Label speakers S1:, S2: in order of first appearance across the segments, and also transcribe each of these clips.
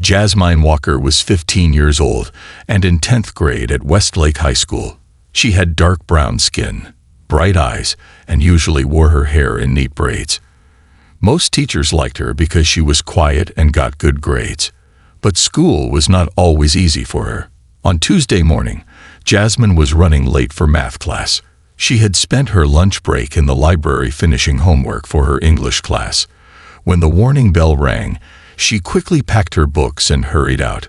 S1: Jasmine Walker was 15 years old and in 10th grade at Westlake High School. She had dark brown skin, bright eyes, and usually wore her hair in neat braids. Most teachers liked her because she was quiet and got good grades. But school was not always easy for her. On Tuesday morning, Jasmine was running late for math class. She had spent her lunch break in the library finishing homework for her English class. When the warning bell rang, she quickly packed her books and hurried out.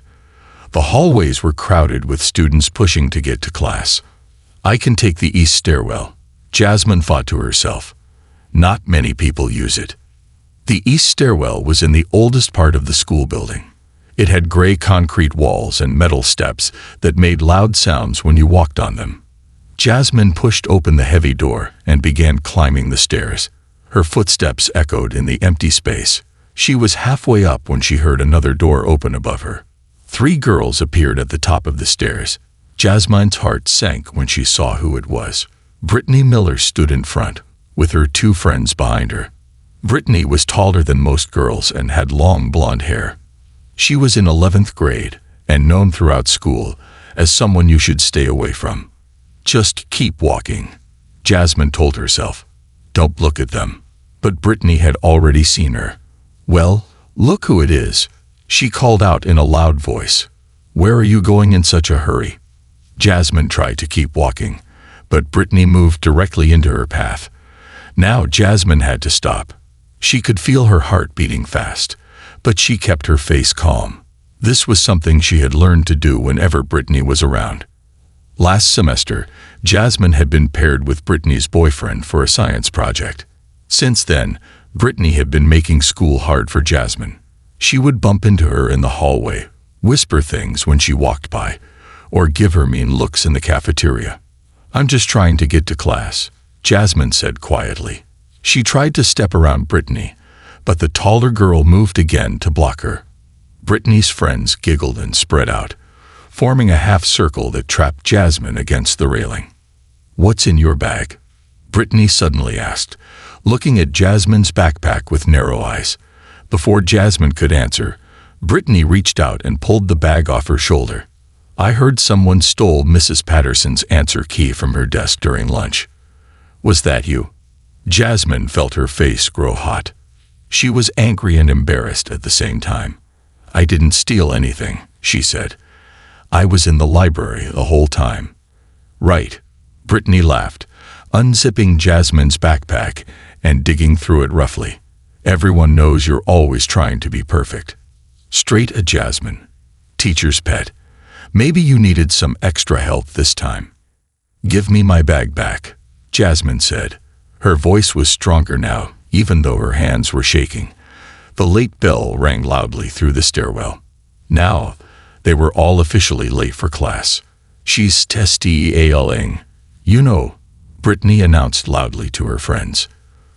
S1: The hallways were crowded with students pushing to get to class. "I can take the east stairwell," Jasmine thought to herself. Not many people use it. The east stairwell was in the oldest part of the school building. It had gray concrete walls and metal steps that made loud sounds when you walked on them. Jasmine pushed open the heavy door and began climbing the stairs. Her footsteps echoed in the empty space. She was halfway up when she heard another door open above her. 3 girls appeared at the top of the stairs. Jasmine's heart sank when she saw who it was. Brittany Miller stood in front, with her 2 friends behind her. Brittany was taller than most girls and had long blonde hair. She was in 11th grade and known throughout school as someone you should stay away from. "Just keep walking," Jasmine told herself. "Don't look at them." But Brittany had already seen her. "Well, look who it is," she called out in a loud voice. "Where are you going in such a hurry?" Jasmine tried to keep walking, but Brittany moved directly into her path. Now Jasmine had to stop. She could feel her heart beating fast, but she kept her face calm. This was something she had learned to do whenever Brittany was around. Last semester, Jasmine had been paired with Brittany's boyfriend for a science project. Since then, Brittany had been making school hard for Jasmine. She would bump into her in the hallway, whisper things when she walked by, or give her mean looks in the cafeteria. "I'm just trying to get to class," Jasmine said quietly. She tried to step around Brittany, but the taller girl moved again to block her. Brittany's friends giggled and spread out, forming a half circle that trapped Jasmine against the railing. "What's in your bag?" Brittany suddenly asked, looking at Jasmine's backpack with narrow eyes. Before Jasmine could answer, Brittany reached out and pulled the bag off her shoulder. "I heard someone stole Mrs. Patterson's answer key from her desk during lunch." "Was that you?" Jasmine felt her face grow hot. She was angry and embarrassed at the same time. "I didn't steal anything," she said. "I was in the library the whole time." "Right," Brittany laughed, unzipping Jasmine's backpack and digging through it roughly. "Everyone knows you're always trying to be perfect." Straight at Jasmine. Teacher's pet. "Maybe you needed some extra help this time." "Give me my bag back," Jasmine said. Her voice was stronger now, even though her hands were shaking. The late bell rang loudly through the stairwell. Now, they were all officially late for class. "She's testing, you know," Brittany announced loudly to her friends.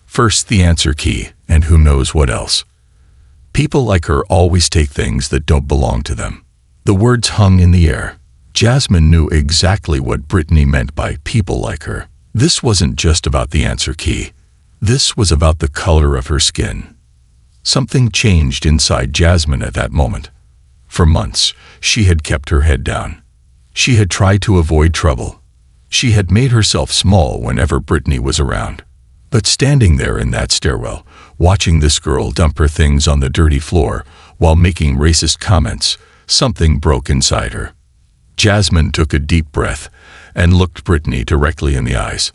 S1: "First the answer key, and who knows what else." People like her always take things that don't belong to them. The words hung in the air. Jasmine knew exactly what Brittany meant by people like her. This wasn't just about the answer key. This was about the color of her skin. Something changed inside Jasmine at that moment. For months, she had kept her head down. She had tried to avoid trouble. She had made herself small whenever Brittany was around. But standing there in that stairwell, watching this girl dump her things on the dirty floor while making racist comments, something broke inside her. Jasmine took a deep breath and looked Brittany directly in the eyes.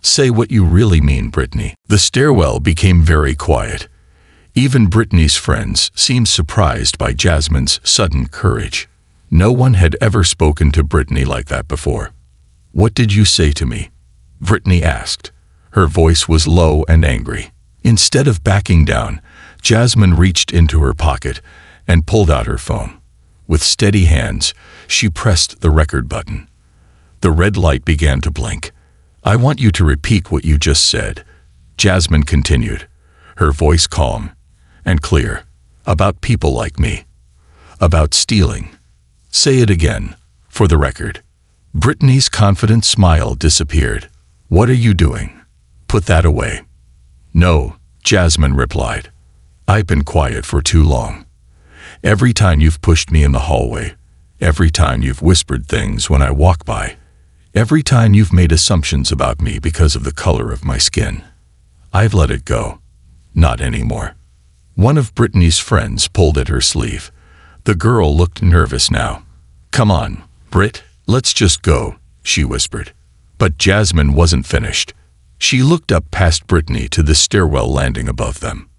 S1: "Say what you really mean, Brittany." The stairwell became very quiet. Even Brittany's friends seemed surprised by Jasmine's sudden courage. No one had ever spoken to Brittany like that before. "What did you say to me?" Brittany asked. Her voice was low and angry. Instead of backing down, Jasmine reached into her pocket and pulled out her phone. With steady hands, she pressed the record button. The red light began to blink. "I want you to repeat what you just said," Jasmine continued, her voice calm and clear. "About people like me. About stealing. Say it again, for the record." Brittany's confident smile disappeared. "What are you doing? Put that away." "No," Jasmine replied. "I've been quiet for too long. Every time you've pushed me in the hallway, every time you've whispered things when I walk by, every time you've made assumptions about me because of the color of my skin. I've let it go. Not anymore. One of Brittany's friends pulled at her sleeve. The girl looked nervous now. Come on, Britt, let's just go, she whispered. But Jasmine wasn't finished. She looked up past Brittany to the stairwell landing above them.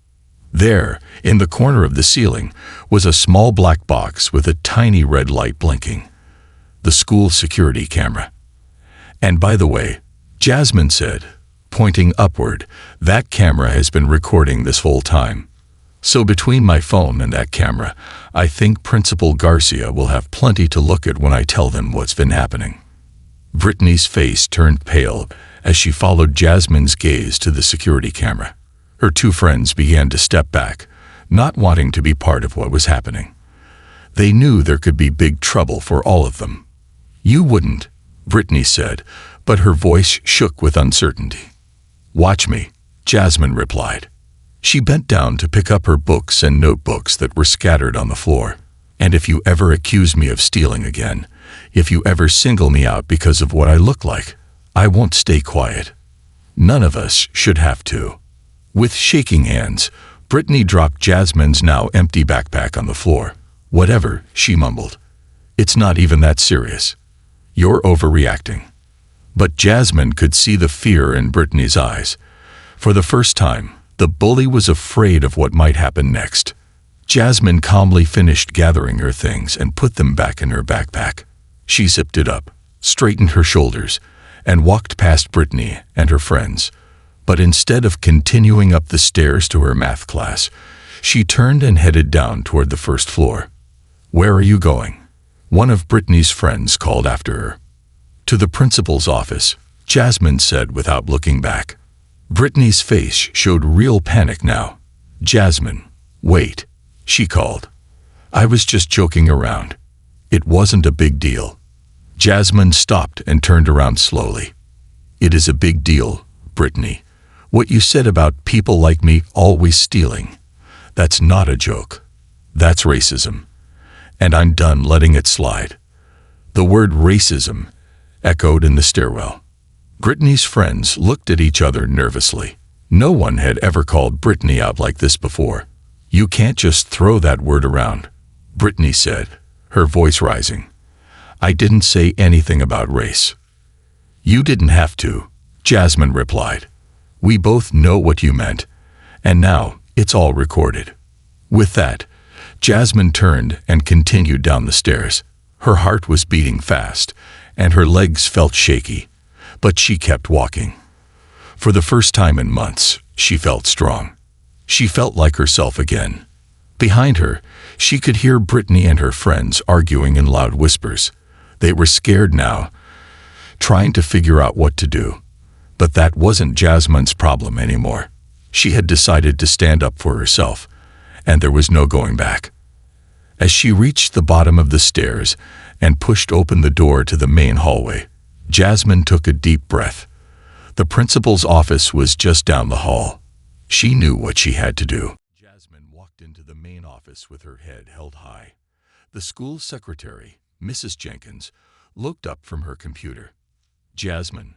S1: There, in the corner of the ceiling, was a small black box with a tiny red light blinking. The school security camera. And by the way, Jasmine said, pointing upward, that camera has been recording this whole time. So between my phone and that camera, I think Principal Garcia will have plenty to look at when I tell them what's been happening. Brittany's face turned pale as she followed Jasmine's gaze to the security camera. Her two friends began to step back, not wanting to be part of what was happening. They knew there could be big trouble for all of them. You wouldn't, Brittany said, but her voice shook with uncertainty. Watch me, Jasmine replied. She bent down to pick up her books and notebooks that were scattered on the floor. And if you ever accuse me of stealing again, if you ever single me out because of what I look like, I won't stay quiet. None of us should have to. With shaking hands, Brittany dropped Jasmine's now empty backpack on the floor. Whatever, she mumbled. It's not even that serious. You're overreacting. But Jasmine could see the fear in Brittany's eyes. For the first time, the bully was afraid of what might happen next. Jasmine calmly finished gathering her things and put them back in her backpack. She zipped it up, straightened her shoulders, and walked past Brittany and her friends. But instead of continuing up the stairs to her math class, she turned and headed down toward the first floor. Where are you going? One of Brittany's friends called after her. To the principal's office, Jasmine said without looking back. Brittany's face showed real panic now. Jasmine, wait, she called. I was just joking around. It wasn't a big deal. Jasmine stopped and turned around slowly. It is a big deal, Brittany. What you said about people like me always stealing. That's not a joke. That's racism. And I'm done letting it slide. The word racism echoed in the stairwell. Brittany's friends looked at each other nervously. No one had ever called Brittany out like this before. You can't just throw that word around, Brittany said, her voice rising. I didn't say anything about race. You didn't have to, Jasmine replied. We both know what you meant, and now it's all recorded. With that, Jasmine turned and continued down the stairs. Her heart was beating fast, and her legs felt shaky, but she kept walking. For the first time in months, she felt strong. She felt like herself again. Behind her, she could hear Brittany and her friends arguing in loud whispers. They were scared now, trying to figure out what to do. But that wasn't Jasmine's problem anymore. She had decided to stand up for herself, and there was no going back. As she reached the bottom of the stairs and pushed open the door to the main hallway, Jasmine took a deep breath. The principal's office was just down the hall. She knew what she had to do. Jasmine walked into the main office with her head held high. The school secretary, Mrs. Jenkins, looked up from her computer. Jasmine,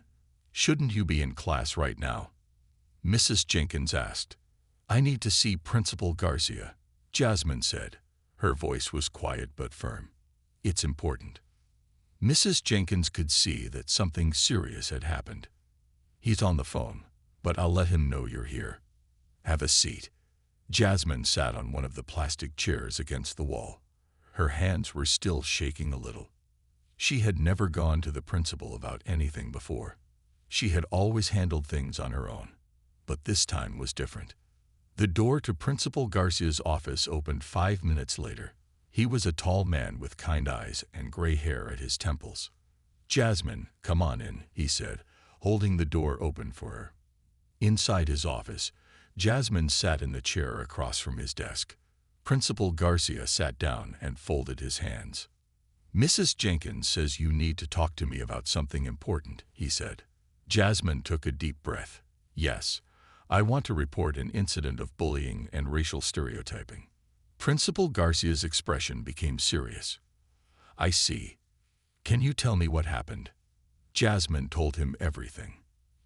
S1: shouldn't you be in class right now? Mrs. Jenkins asked. I need to see Principal Garcia, Jasmine said. Her voice was quiet but firm. It's important. Mrs. Jenkins could see that something serious had happened. He's on the phone, but I'll let him know you're here. Have a seat. Jasmine sat on one of the plastic chairs against the wall. Her hands were still shaking a little. She had never gone to the principal about anything before. She had always handled things on her own, but this time was different. The door to Principal Garcia's office opened 5 minutes later. He was a tall man with kind eyes and gray hair at his temples. Jasmine, come on in, he said, holding the door open for her. Inside his office, Jasmine sat in the chair across from his desk. Principal Garcia sat down and folded his hands. Mrs. Jenkins says you need to talk to me about something important, he said. Jasmine took a deep breath. Yes, I want to report an incident of bullying and racial stereotyping. Principal Garcia's expression became serious. I see. Can you tell me what happened? Jasmine told him everything.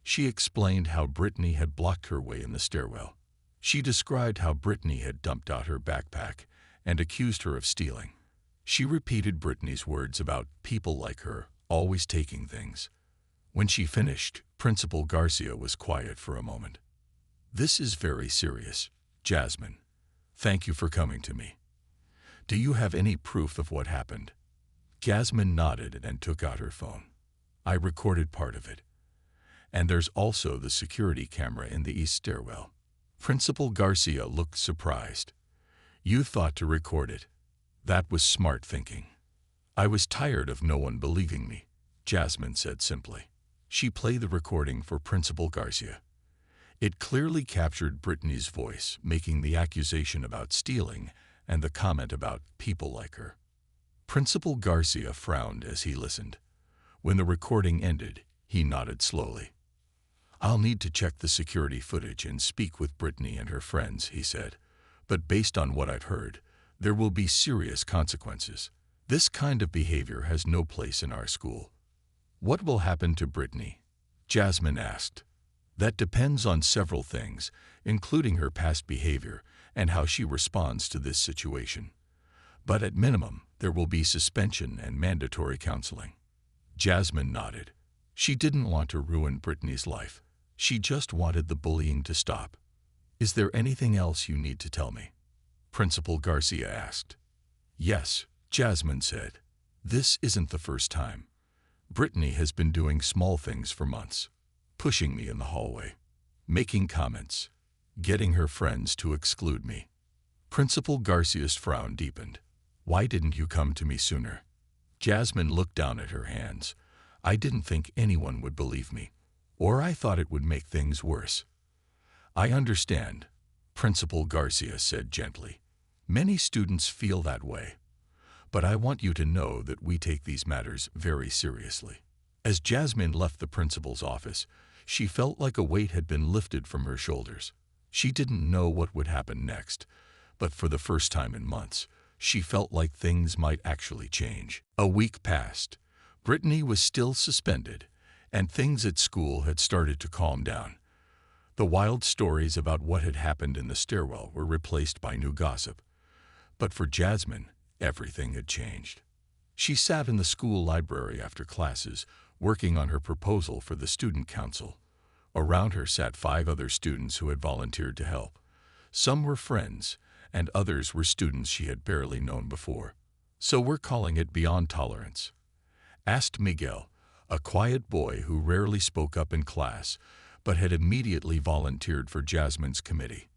S1: She explained how Brittany had blocked her way in the stairwell. She described how Brittany had dumped out her backpack and accused her of stealing. She repeated Brittany's words about people like her always taking things. When she finished, Principal Garcia was quiet for a moment. This is very serious, Jasmine. Thank you for coming to me. Do you have any proof of what happened? Jasmine nodded and took out her phone. I recorded part of it. And there's also the security camera in the east stairwell. Principal Garcia looked surprised. You thought to record it. That was smart thinking. I was tired of no one believing me, Jasmine said simply. She played the recording for Principal Garcia. It clearly captured Brittany's voice, making the accusation about stealing and the comment about people like her. Principal Garcia frowned as he listened. When the recording ended, he nodded slowly. I'll need to check the security footage and speak with Brittany and her friends, he said. But based on what I've heard, there will be serious consequences. This kind of behavior has no place in our school. What will happen to Brittany? Jasmine asked. That depends on several things, including her past behavior and how she responds to this situation. But at minimum, there will be suspension and mandatory counseling. Jasmine nodded. She didn't want to ruin Brittany's life. She just wanted the bullying to stop. Is there anything else you need to tell me? Principal Garcia asked. Yes, Jasmine said. This isn't the first time. Brittany has been doing small things for months. Pushing me in the hallway. Making comments. Getting her friends to exclude me. Principal Garcia's frown deepened. Why didn't you come to me sooner? Jasmine looked down at her hands. I didn't think anyone would believe me. Or I thought it would make things worse. I understand, Principal Garcia said gently. Many students feel that way. But I want you to know that we take these matters very seriously. As Jasmine left the principal's office, she felt like a weight had been lifted from her shoulders. She didn't know what would happen next, but for the first time in months, she felt like things might actually change. A week passed. Brittany was still suspended, and things at school had started to calm down. The wild stories about what had happened in the stairwell were replaced by new gossip. But for Jasmine, everything had changed. She sat in the school library after classes, working on her proposal for the student council. Around her sat 5 other students who had volunteered to help. Some were friends, and others were students she had barely known before. So we're calling it Beyond Tolerance, asked Miguel, a quiet boy who rarely spoke up in class, but had immediately volunteered for Jasmine's committee.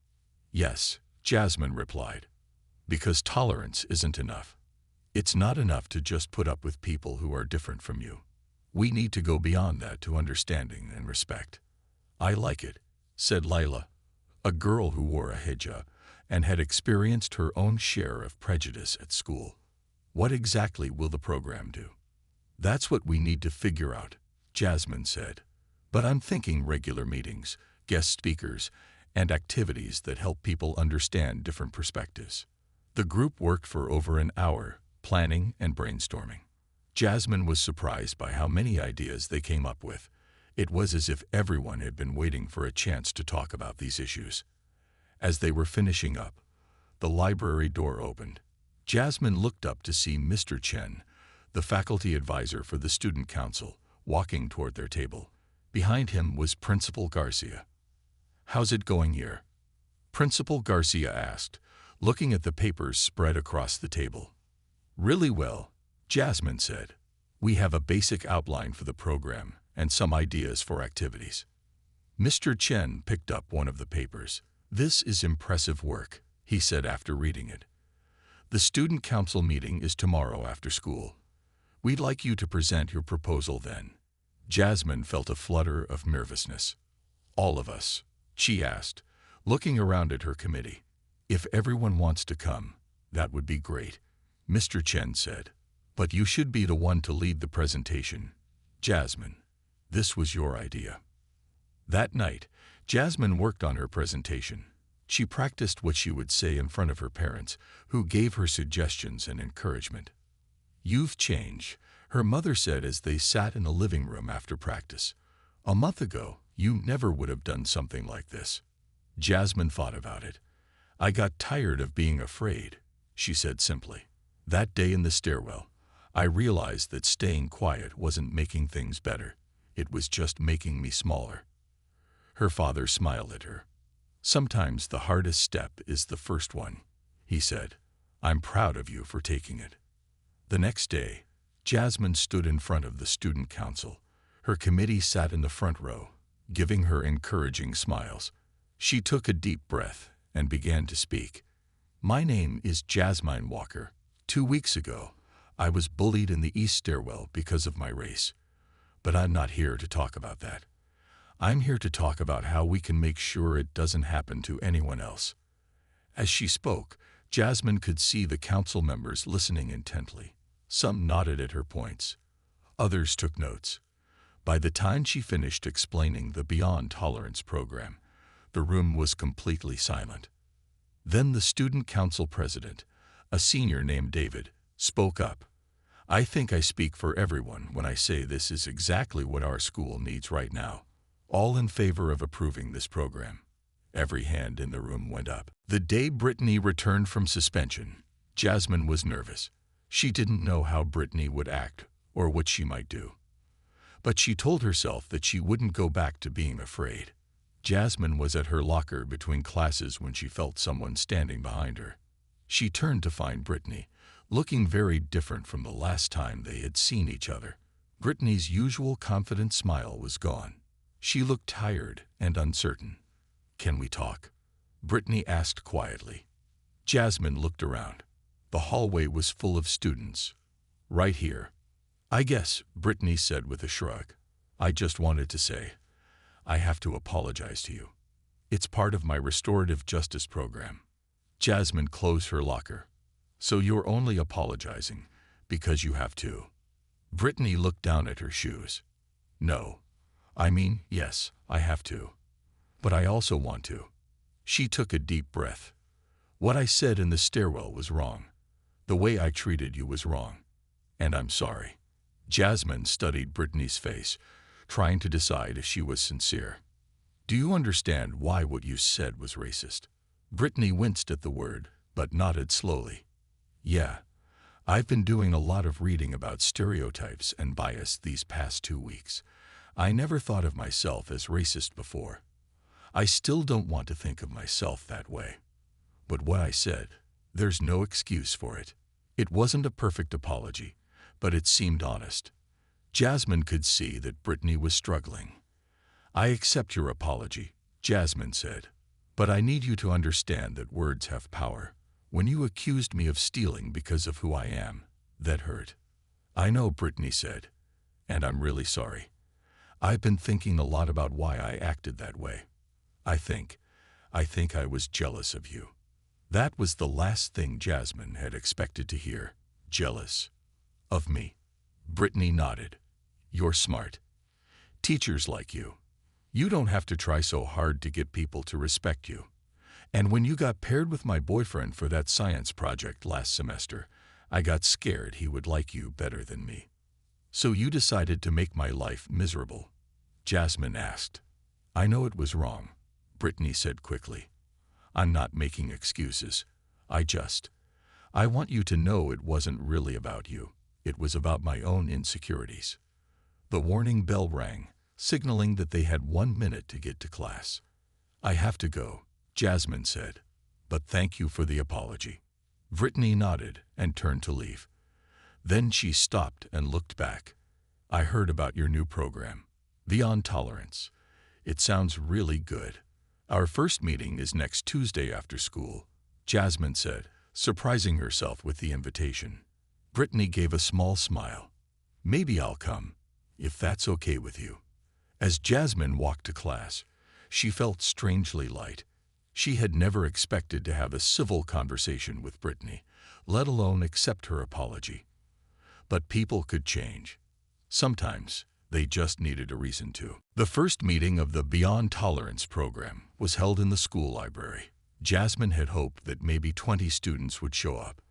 S1: Yes, Jasmine replied, because tolerance isn't enough. It's not enough to just put up with people who are different from you. We need to go beyond that to understanding and respect. I like it, said Lila, a girl who wore a hijab and had experienced her own share of prejudice at school. What exactly will the program do? That's what we need to figure out, Jasmine said. But I'm thinking regular meetings, guest speakers, and activities that help people understand different perspectives. The group worked for over an hour, planning and brainstorming. Jasmine was surprised by how many ideas they came up with. It was as if everyone had been waiting for a chance to talk about these issues. As they were finishing up, the library door opened. Jasmine looked up to see Mr. Chen, the faculty advisor for the student council, walking toward their table. Behind him was Principal Garcia. How's it going here? Principal Garcia asked, looking at the papers spread across the table. Really well, Jasmine said. We have a basic outline for the program and some ideas for activities. Mr. Chen picked up one of the papers. This is impressive work, he said after reading it. The student council meeting is tomorrow after school. We'd like you to present your proposal then. Jasmine felt a flutter of nervousness. All of us, she asked, looking around at her committee. If everyone wants to come, that would be great, Mr. Chen said. But you should be the one to lead the presentation. Jasmine, this was your idea. That night, Jasmine worked on her presentation. She practiced what she would say in front of her parents, who gave her suggestions and encouragement. "You've changed," her mother said as they sat in the living room after practice. "A month ago, you never would have done something like this." Jasmine thought about it. "I got tired of being afraid," she said simply. "That day in the stairwell, I realized that staying quiet wasn't making things better. It was just making me smaller." Her father smiled at her. "Sometimes the hardest step is the first one," he said. "I'm proud of you for taking it." The next day, Jasmine stood in front of the student council. Her committee sat in the front row, giving her encouraging smiles. She took a deep breath and began to speak. "My name is Jasmine Walker. 2 weeks ago, I was bullied in the East Stairwell because of my race. But I'm not here to talk about that. I'm here to talk about how we can make sure it doesn't happen to anyone else." As she spoke, Jasmine could see the council members listening intently. Some nodded at her points. Others took notes. By the time she finished explaining the Beyond Tolerance program, the room was completely silent. Then the student council president, a senior named David, spoke up. "I think I speak for everyone when I say this is exactly what our school needs right now. All in favor of approving this program?" Every hand in the room went up. The day Brittany returned from suspension, Jasmine was nervous. She didn't know how Brittany would act or what she might do. But she told herself that she wouldn't go back to being afraid. Jasmine was at her locker between classes when she felt someone standing behind her. She turned to find Brittany, looking very different from the last time they had seen each other. Brittany's usual confident smile was gone. She looked tired and uncertain. "Can we talk?" Brittany asked quietly. Jasmine looked around. The hallway was full of students. "Right here." "I guess," Brittany said with a shrug. "I just wanted to say, I have to apologize to you. It's part of my restorative justice program." Jasmine closed her locker. "So you're only apologizing because you have to?" Brittany looked down at her shoes. "No. I mean, yes, I have to. But I also want to." She took a deep breath. "What I said in the stairwell was wrong. The way I treated you was wrong. And I'm sorry." Jasmine studied Brittany's face, trying to decide if she was sincere. "Do you understand why what you said was racist?" Brittany winced at the word, but nodded slowly. "Yeah. I've been doing a lot of reading about stereotypes and bias these past 2 weeks. I never thought of myself as racist before. I still don't want to think of myself that way. But what I said, there's no excuse for it. It wasn't a perfect apology, but it seemed honest." Jasmine could see that Brittany was struggling. "I accept your apology," Jasmine said. "But I need you to understand that words have power. When you accused me of stealing because of who I am, that hurt." "I know," Brittany said, "and I'm really sorry. I've been thinking a lot about why I acted that way. I think I was jealous of you." That was the last thing Jasmine had expected to hear. "Jealous? Of me?" Brittany nodded. "You're smart. Teachers like you. You don't have to try so hard to get people to respect you. And when you got paired with my boyfriend for that science project last semester, I got scared he would like you better than me. So you decided to make my life miserable?" Jasmine asked. "I know it was wrong," Brittany said quickly. "I'm not making excuses. I want you to know it wasn't really about you. It was about my own insecurities." The warning bell rang, signaling that they had 1 minute to get to class. "I have to go," Jasmine said. "But thank you for the apology." Brittany nodded and turned to leave. Then she stopped and looked back. "I heard about your new program, Beyond Tolerance. It sounds really good. Our first meeting is next Tuesday after school," Jasmine said, surprising herself with the invitation. Brittany gave a small smile. "Maybe I'll come, if that's okay with you." As Jasmine walked to class, she felt strangely light. She had never expected to have a civil conversation with Brittany, let alone accept her apology. But people could change. Sometimes they just needed a reason to. The first meeting of the Beyond Tolerance program was held in the school library. Jasmine had hoped that maybe 20 students would show up.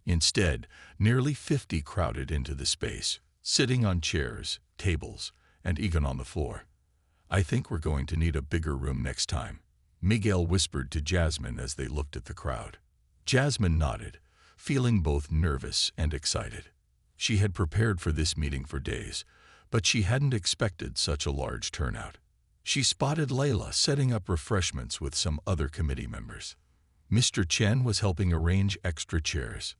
S1: Instead, nearly 50 crowded into the space, sitting on chairs, tables, and even on the floor. "I think we're going to need a bigger room next time," Miguel whispered to Jasmine as they looked at the crowd. Jasmine nodded, feeling both nervous and excited. She had prepared for this meeting for days, but she hadn't expected such a large turnout. She spotted Layla setting up refreshments with some other committee members. Mr. Chen was helping arrange extra chairs.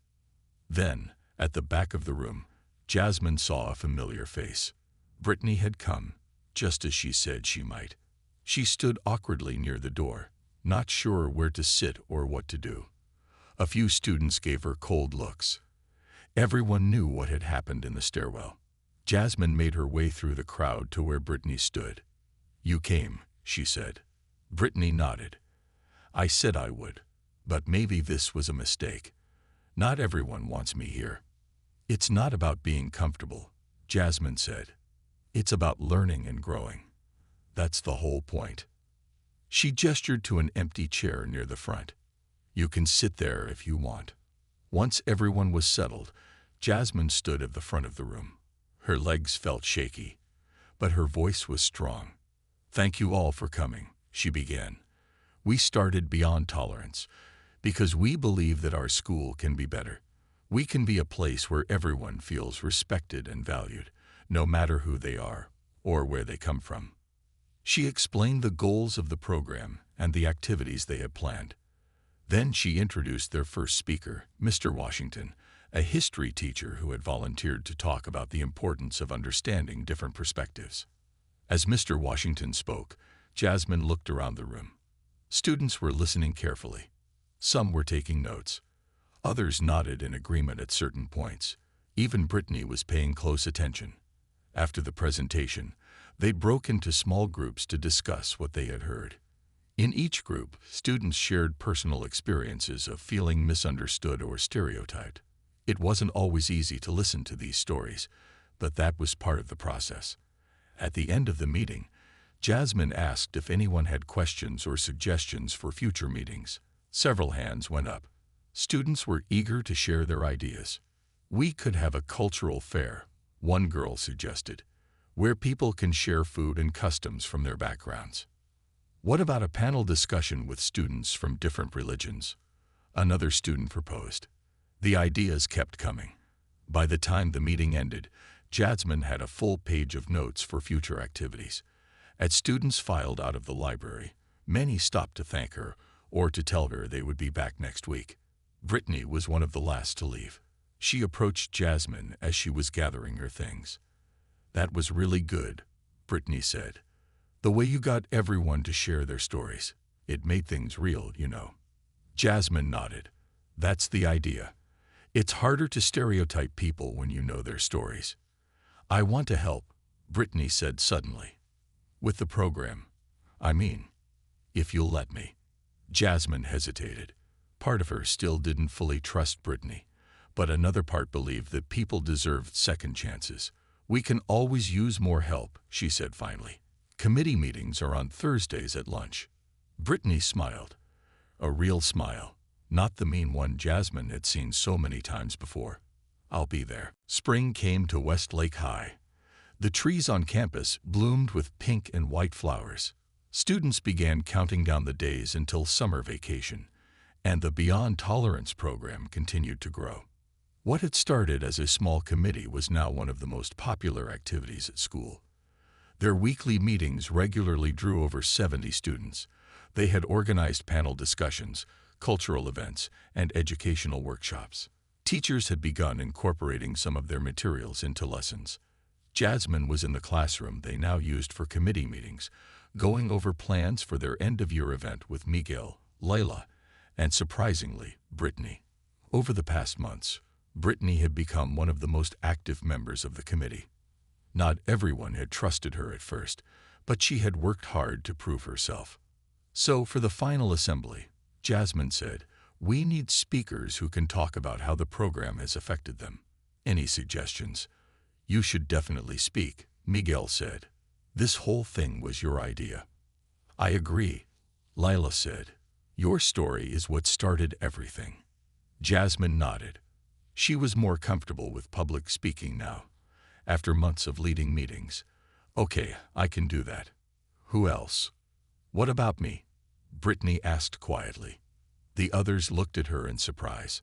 S1: Then, at the back of the room, Jasmine saw a familiar face. Brittany had come, just as she said she might. She stood awkwardly near the door, not sure where to sit or what to do. A few students gave her cold looks. Everyone knew what had happened in the stairwell. Jasmine made her way through the crowd to where Brittany stood. "You came," she said. Brittany nodded. "I said I would, but maybe this was a mistake. Not everyone wants me here." "It's not about being comfortable," Jasmine said. "It's about learning and growing. That's the whole point." She gestured to an empty chair near the front. "You can sit there if you want." Once everyone was settled, Jasmine stood at the front of the room. Her legs felt shaky, but her voice was strong. "Thank you all for coming," she began. "We started Beyond Tolerance because we believe that our school can be better. We can be a place where everyone feels respected and valued, no matter who they are or where they come from." She explained the goals of the program and the activities they had planned. Then she introduced their first speaker, Mr. Washington, a history teacher who had volunteered to talk about the importance of understanding different perspectives. As Mr. Washington spoke, Jasmine looked around the room. Students were listening carefully. Some were taking notes. Others nodded in agreement at certain points. Even Brittany was paying close attention. After the presentation, they broke into small groups to discuss what they had heard. In each group, students shared personal experiences of feeling misunderstood or stereotyped. It wasn't always easy to listen to these stories, but that was part of the process. At the end of the meeting, Jasmine asked if anyone had questions or suggestions for future meetings. Several hands went up. Students were eager to share their ideas. "We could have a cultural fair," one girl suggested, "where people can share food and customs from their backgrounds." "What about a panel discussion with students from different religions?" another student proposed. The ideas kept coming. By the time the meeting ended, Jasmine had a full page of notes for future activities. As students filed out of the library, many stopped to thank her or to tell her they would be back next week. Brittany was one of the last to leave. She approached Jasmine as she was gathering her things. "That was really good," Brittany said. "The way you got everyone to share their stories. It made things real, you know." Jasmine nodded. "That's the idea. It's harder to stereotype people when you know their stories." "I want to help," Brittany said suddenly. "With the program. I mean, if you'll let me." Jasmine hesitated. Part of her still didn't fully trust Brittany, but another part believed that people deserved second chances. "We can always use more help," she said finally. "Committee meetings are on Thursdays at lunch." Brittany smiled. A real smile, not the mean one Jasmine had seen so many times before. "I'll be there." Spring came to Westlake High. The trees on campus bloomed with pink and white flowers. Students began counting down the days until summer vacation, and the Beyond Tolerance program continued to grow. What had started as a small committee was now one of the most popular activities at school. Their weekly meetings regularly drew over 70 students. They had organized panel discussions, cultural events, and educational workshops. Teachers had begun incorporating some of their materials into lessons. Jasmine was in the classroom they now used for committee meetings, going over plans for their end-of-year event with Miguel, Layla, and surprisingly, Brittany. Over the past months, Brittany had become one of the most active members of the committee. Not everyone had trusted her at first, but she had worked hard to prove herself. So for the final assembly, Jasmine said, "We need speakers who can talk about how the program has affected them." "Any suggestions?" "You should definitely speak," Miguel said. "This whole thing was your idea." "I agree," Lila said. Your story is what started everything. Jasmine nodded. She was more comfortable with public speaking now, after months of leading meetings. Okay, I can do that. Who else? What about me? Brittany asked quietly. The others looked at her in surprise.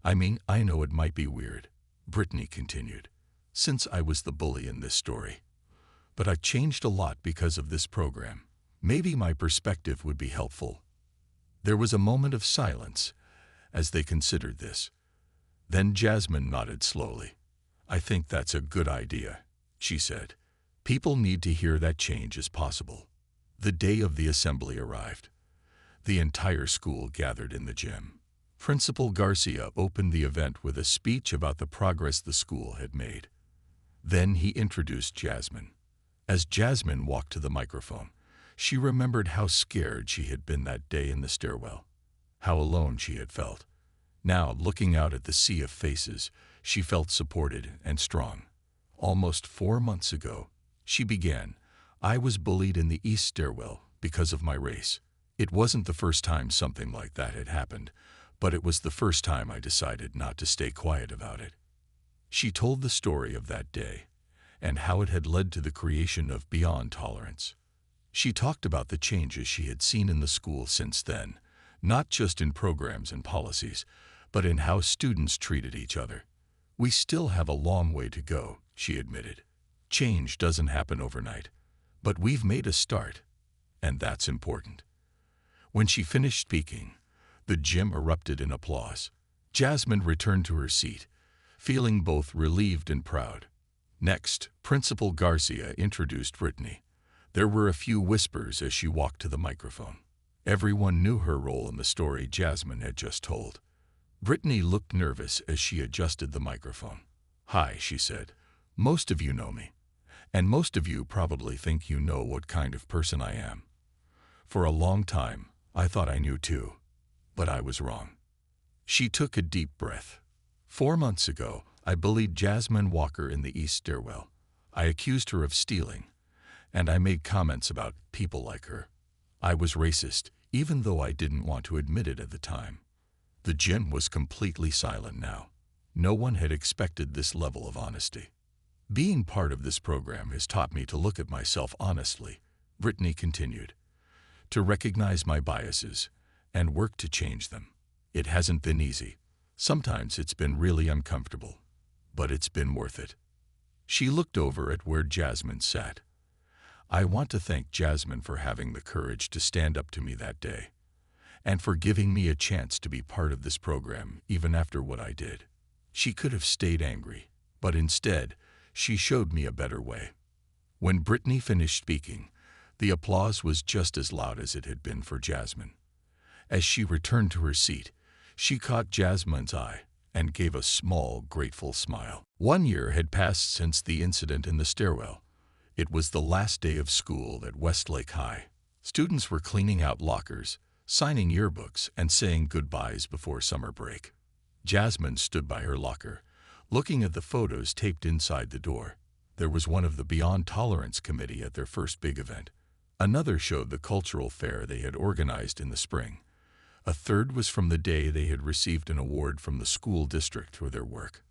S1: I mean, I know it might be weird, Brittany continued, since I was the bully in this story. But I changed a lot because of this program. Maybe my perspective would be helpful. There was a moment of silence as they considered this. Then Jasmine nodded slowly. I think that's a good idea, she said. People need to hear that change is possible. The day of the assembly arrived. The entire school gathered in the gym. Principal Garcia opened the event with a speech about the progress the school had made. Then he introduced Jasmine. As Jasmine walked to the microphone, she remembered how scared she had been that day in the stairwell, how alone she had felt. Now, looking out at the sea of faces, she felt supported and strong. Almost 4 months ago, she began, I was bullied in the East stairwell because of my race. It wasn't the first time something like that had happened, but it was the first time I decided not to stay quiet about it. She told the story of that day and how it had led to the creation of Beyond Tolerance. She talked about the changes she had seen in the school since then, not just in programs and policies, but in how students treated each other. We still have a long way to go, she admitted. Change doesn't happen overnight, but we've made a start, and that's important. When she finished speaking, the gym erupted in applause. Jasmine returned to her seat, feeling both relieved and proud. Next, Principal Garcia introduced Brittany. There were a few whispers as she walked to the microphone. Everyone knew her role in the story Jasmine had just told. Brittany looked nervous as she adjusted the microphone. Hi, she said. Most of you know me, and most of you probably think you know what kind of person I am. For a long time, I thought I knew too, but I was wrong. She took a deep breath. 4 months ago, I bullied Jasmine Walker in the East stairwell. I accused her of stealing, and I made comments about people like her. I was racist, even though I didn't want to admit it at the time. The gym was completely silent now. No one had expected this level of honesty. Being part of this program has taught me to look at myself honestly, Brittany continued, to recognize my biases and work to change them. It hasn't been easy. Sometimes it's been really uncomfortable, but it's been worth it. She looked over at where Jasmine sat. I want to thank Jasmine for having the courage to stand up to me that day, and for giving me a chance to be part of this program even after what I did. She could have stayed angry, but instead, she showed me a better way. When Brittany finished speaking, the applause was just as loud as it had been for Jasmine. As she returned to her seat, she caught Jasmine's eye and gave a small, grateful smile. 1 year had passed since the incident in the stairwell. It was the last day of school at Westlake High. Students were cleaning out lockers, signing yearbooks, and saying goodbyes before summer break. Jasmine stood by her locker, looking at the photos taped inside the door. There was one of the Beyond Tolerance Committee at their first big event. Another showed the cultural fair they had organized in the spring. A third was from the day they had received an award from the school district for their work.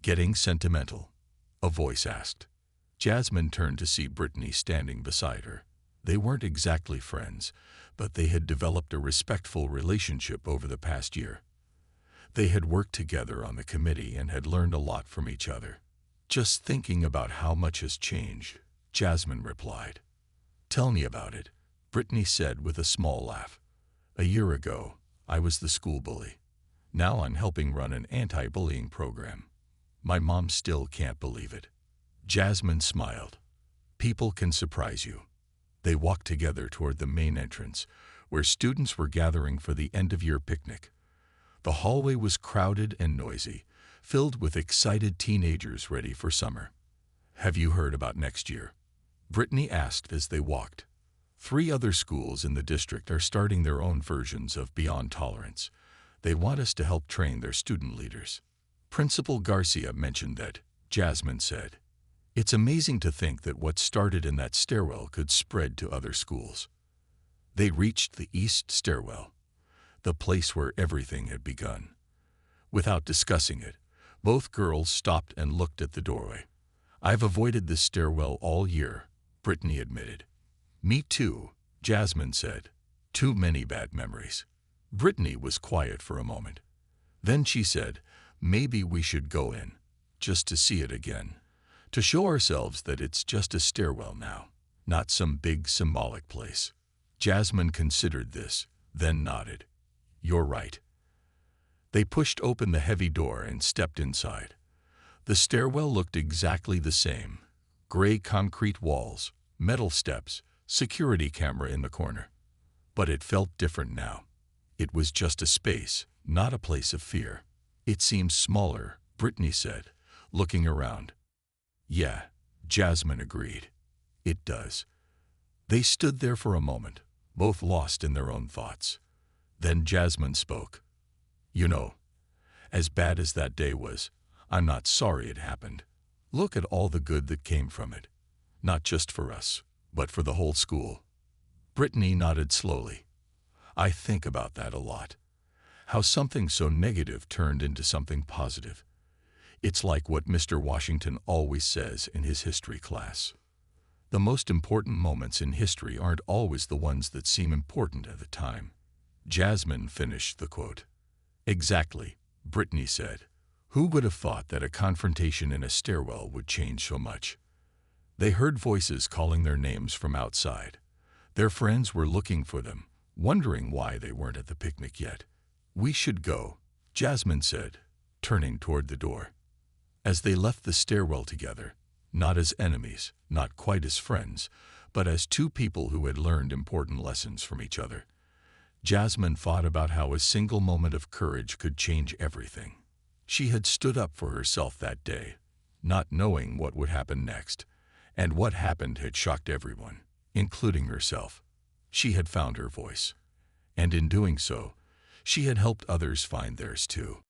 S1: Getting sentimental? A voice asked. Jasmine turned to see Brittany standing beside her. They weren't exactly friends, but they had developed a respectful relationship over the past year. They had worked together on the committee and had learned a lot from each other. Just thinking about how much has changed, Jasmine replied. Tell me about it, Brittany said with a small laugh. A year ago, I was the school bully. Now I'm helping run an anti-bullying program. My mom still can't believe it. Jasmine smiled. People can surprise you. They walked together toward the main entrance, where students were gathering for the end-of-year picnic. The hallway was crowded and noisy, filled with excited teenagers ready for summer. Have you heard about next year? Brittany asked as they walked. 3 other schools in the district are starting their own versions of Beyond Tolerance. They want us to help train their student leaders. Principal Garcia mentioned that. Jasmine said, It's amazing to think that what started in that stairwell could spread to other schools. They reached the East stairwell. the place where everything had begun. Without discussing it, both girls stopped and looked at the doorway. "I've avoided this stairwell all year," Brittany admitted. "Me too," Jasmine said. "Too many bad memories." Brittany was quiet for a moment. Then she said, "Maybe we should go in, just to see it again, to show ourselves that it's just a stairwell now, not some big symbolic place." Jasmine considered this, then nodded. "You're right." They pushed open the heavy door and stepped inside. The stairwell looked exactly the same. Gray concrete walls, metal steps, security camera in the corner. But it felt different now. It was just a space, not a place of fear. "It seems smaller," Brittany said, looking around. "Yeah," Jasmine agreed. "It does." They stood there for a moment, both lost in their own thoughts. Then Jasmine spoke. "You know, as bad as that day was, I'm not sorry it happened. Look at all the good that came from it. Not just for us, but for the whole school." Brittany nodded slowly. "I think about that a lot. How something so negative turned into something positive. It's like what Mr. Washington always says in his history class. The most important moments in history aren't always the ones that seem important at the time." Jasmine finished the quote. "Exactly," Brittany said. "Who would have thought that a confrontation in a stairwell would change so much?" They heard voices calling their names from outside. Their friends were looking for them, wondering why they weren't at the picnic yet. "We should go," Jasmine said, turning toward the door. As they left the stairwell together, not as enemies, not quite as friends, but as two people who had learned important lessons from each other, Jasmine thought about how a single moment of courage could change everything. She had stood up for herself that day, not knowing what would happen next, and what happened had shocked everyone, including herself. She had found her voice, and in doing so, she had helped others find theirs too.